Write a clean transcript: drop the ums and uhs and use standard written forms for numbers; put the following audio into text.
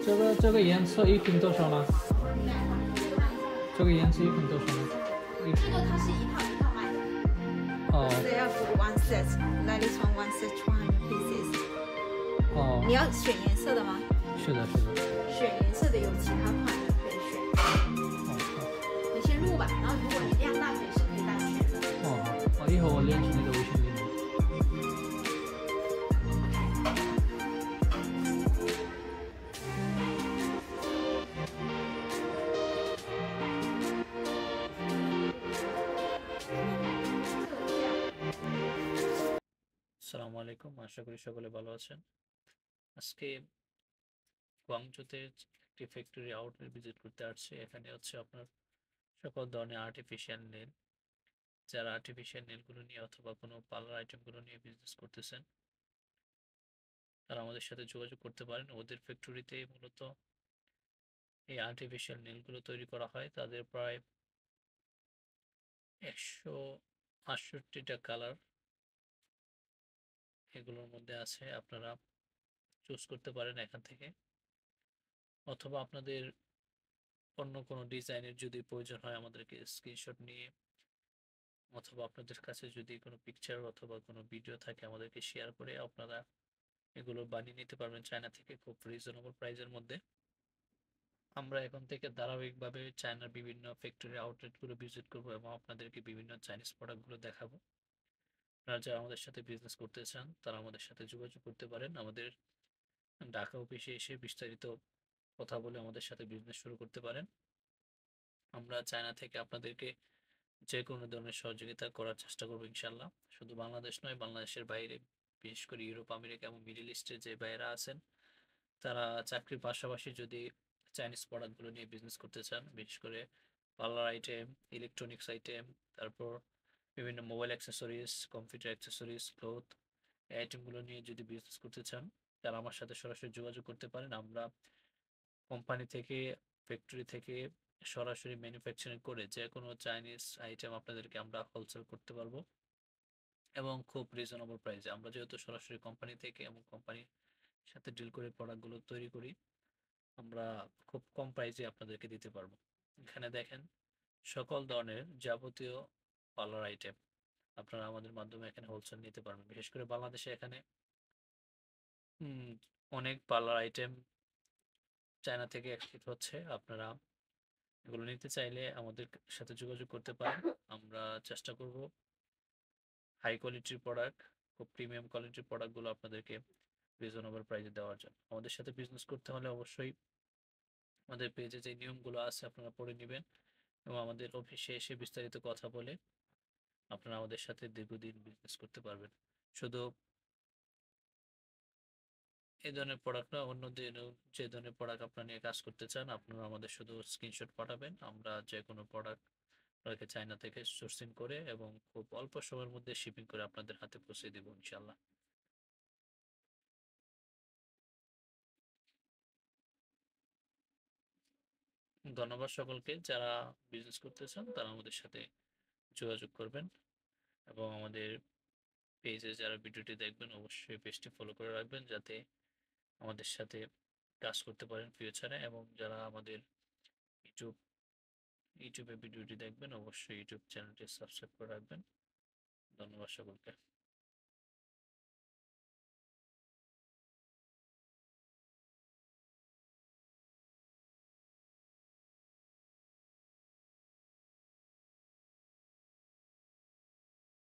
这个颜色一瓶多少呢？这个颜色一瓶多少呢？这个它是一套一套卖的。哦。这要 for one set, like this one set 200 pieces。哦。你要选颜色的吗？是的，是的。选颜色的有其他款的可以选。你先录吧，然后如果你量大，也是可以单选的。好，一会儿我连起那个微信给你。আসসালামু আলাইকুম, আশা করি সকলে ভালো আছেন। আজকে গুয়াংজুতে একটি ফ্যাক্টরি আউটলেট ভিজিট করতে আসছে। এখানে হচ্ছে আপনার সকল ধরনের আর্টিফিশিয়াল নেল, যারা আর্টিফিশিয়াল নেলগুলো নিয়ে অথবা কোনো পার্লার আইটেমগুলো নিয়ে বিজনেস করতেছেন, তারা আমাদের সাথে যোগাযোগ করতে পারেন। ওদের ফ্যাক্টরিতে মূলত এই আর্টিফিশিয়াল নেলগুলো তৈরি করা হয়। তাদের প্রায় 168টা কালার এগুলোর মধ্যে আছে। আপনারা চুজ করতে পারেন এখান থেকে, অথবা আপনাদের অন্য কোনো ডিজাইনের যদি প্রয়োজন হয় আমাদেরকে স্ক্রিনশট নিয়ে, অথবা আপনাদের কাছে যদি কোনো পিকচার অথবা কোনো ভিডিও থাকে আমাদেরকে শেয়ার করে আপনারা এগুলো বানিয়ে নিতে পারবেন চায়না থেকে খুব রিজনেবল প্রাইসের মধ্যে। আমরা এখন থেকে ধারাবাহিকভাবে চায়নার বিভিন্ন ফ্যাক্টরি আউটলেটগুলো ভিজিট করব এবং আপনাদেরকে বিভিন্ন চাইনিজ প্রোডাক্টগুলো দেখাবো। আপনারা যারা আমাদের সাথে বিজনেস করতে চান তারা আমাদের সাথে যোগাযোগ করতে পারেন। আমাদের ঢাকা অফিসে এসে বিস্তারিত কথা বলে আমাদের সাথে বিজনেস শুরু করতে পারেন। আমরা চায়না থেকে আপনাদেরকে যে কোনো ধরনের সহযোগিতা করার চেষ্টা করবো ইনশাল্লাহ। শুধু বাংলাদেশ নয়, বাংলাদেশের বাইরে বিশেষ করে ইউরোপ, আমেরিকা এবং মিডল ইস্টে যে ভাইয়েরা আছেন তারা চাকরির পাশাপাশি যদি চাইনিজ প্রোডাক্টগুলো নিয়ে বিজনেস করতে চান, বিশেষ করে পার্লার আইটেম, ইলেকট্রনিক্স আইটেম, তারপর বিভিন্ন mobile accessories, computer accessories, cloth, এই আইটেমগুলো নিয়ে যদি বিজনেস করতে চান তারা আমার সাথে সরাসরি যোগাযোগ করতে পারেন। আমরা কোম্পানি থেকে, ফ্যাক্টরি থেকে সরাসরি ম্যানুফ্যাকচারিং করে যে কোনো চাইনিজ আইটেম আপনাদেরকে আমরা হোলসেল করতে পারবো এবং খুব রিজনেবল প্রাইসে। আমরা যেহেতু সরাসরি কোম্পানি থেকে এবং কোম্পানির সাথে ডিল করে প্রোডাক্টগুলো তৈরি করি, আমরা খুব কম প্রাইসে আপনাদেরকে দিতে পারবো। এখানে দেখেন সকল ধরনের যাবতীয় পার্লার আইটেম আপনারা আমাদের মাধ্যমে এখানে হোলসেল নিতে পারবেন। বিশেষ করে বাংলাদেশে এখানে অনেক পার্লার আইটেম চায়না থেকে এক্সপোর্ট হচ্ছে। আপনারা এগুলো নিতে চাইলে আমাদের সাথে যোগাযোগ করতে পারেন। আমরা চেষ্টা করব হাই কোয়ালিটির প্রোডাক্ট, খুব প্রিমিয়াম কোয়ালিটির প্রোডাক্টগুলো আপনাদেরকে রিজনেবল প্রাইসে দেওয়ার জন্য। আমাদের সাথে বিজনেস করতে হলে অবশ্যই আমাদের পেজে যে নিয়মগুলো আছে আপনারা পড়ে নেবেন এবং আমাদের অফিসে এসে বিস্তারিত কথা বলে আপনারা আমাদের সাথে দীর্ঘদিন বিজনেস করতে পারবেন। শুধু এই ধরনের প্রোডাক্ট না, অন্য যে ধরনের প্রোডাক্ট আপনারা নিয়ে কাজ করতে চান আপনারা আমাদের শুধু স্ক্রিনশট পাঠাবেন। আমরা যে কোনো প্রোডাক্ট আপনাকে চায়না থেকে সোর্সিং করে এবং খুব অল্প সময়ের মধ্যে শিপিং করে আপনাদের হাতে পৌঁছে দেব ইনশাল্লাহ। ধন্যবাদ সকলকে। যারা বিজনেস করতে চান তারা আমাদের সাথে যোগাযোগ করবেন এবং আমাদের পেজে যারা ভিডিওটি দেখবেন অবশ্যই পেজটি ফলো করে রাখবেন যাতে আমাদের সাথে কাজ করতে পারেন ফিউচারে। এবং যারা আমাদের ইউটিউবে ভিডিওটি দেখবেন অবশ্যই ইউটিউব চ্যানেলটি সাবস্ক্রাইব করে রাখবেন। ধন্যবাদ সকলকে।